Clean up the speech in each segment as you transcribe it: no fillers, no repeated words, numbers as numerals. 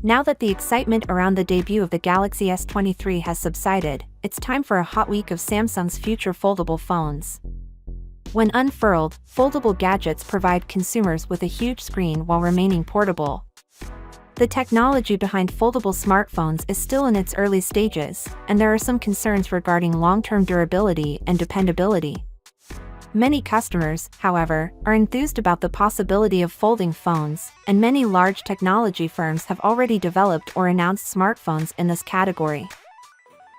Now that the excitement around the debut of the Galaxy S23 has subsided, it's time for a hot week of Samsung's future foldable phones. When unfurled, foldable gadgets provide consumers with a huge screen while remaining portable. The technology behind foldable smartphones is still in its early stages, and there are some concerns regarding long-term durability and dependability. Many customers, however, are enthused about the possibility of folding phones, and many large technology firms have already developed or announced smartphones in this category.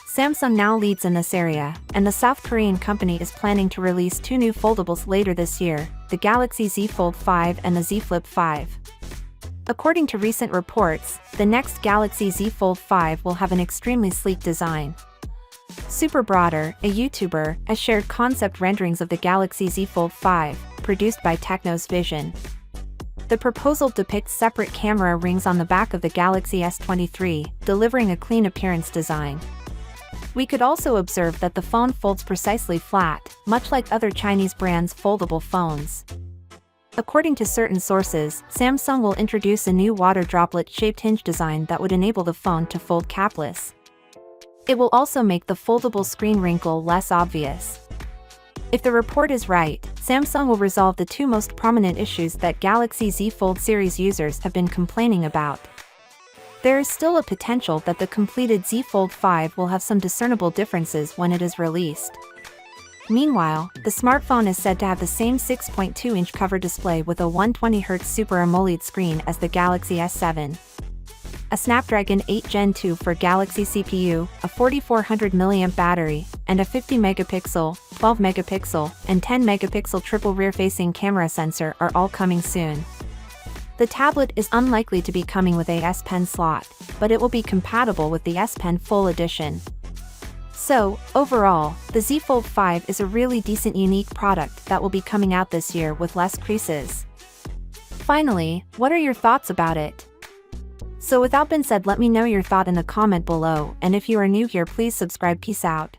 Samsung now leads in this area, and the South Korean company is planning to release two new foldables later this year, the Galaxy Z Fold 5 and the Z Flip 5. According to recent reports, the next Galaxy Z Fold 5 will have an extremely sleek design. Superbrother, a YouTuber, has shared concept renderings of the Galaxy Z Fold 5, produced by Technos Vision. The proposal depicts separate camera rings on the back of the Galaxy S23, delivering a clean appearance design. We could also observe that the phone folds precisely flat, much like other Chinese brands' foldable phones. According to certain sources, Samsung will introduce a new water droplet-shaped hinge design that would enable the phone to fold capless. It will also make the foldable screen wrinkle less obvious. If the report is right, Samsung will resolve the two most prominent issues that Galaxy Z Fold series users have been complaining about. There is still a potential that the completed Z Fold 5 will have some discernible differences when it is released. Meanwhile, the smartphone is said to have the same 6.2-inch cover display with a 120Hz Super AMOLED screen as the Galaxy S7. A Snapdragon 8 Gen 2 for Galaxy CPU, a 4400 mAh battery, and a 50-megapixel, 12-megapixel, and 10-megapixel triple rear-facing camera sensor are all coming soon. The tablet is unlikely to be coming with a S Pen slot, but it will be compatible with the S Pen Full Edition. So, overall, the Z Fold 5 is a really decent unique product that will be coming out this year with less creases. Finally, what are your thoughts about it? So without being said, let me know your thought in the comment below, and if you are new here, please subscribe. Peace out.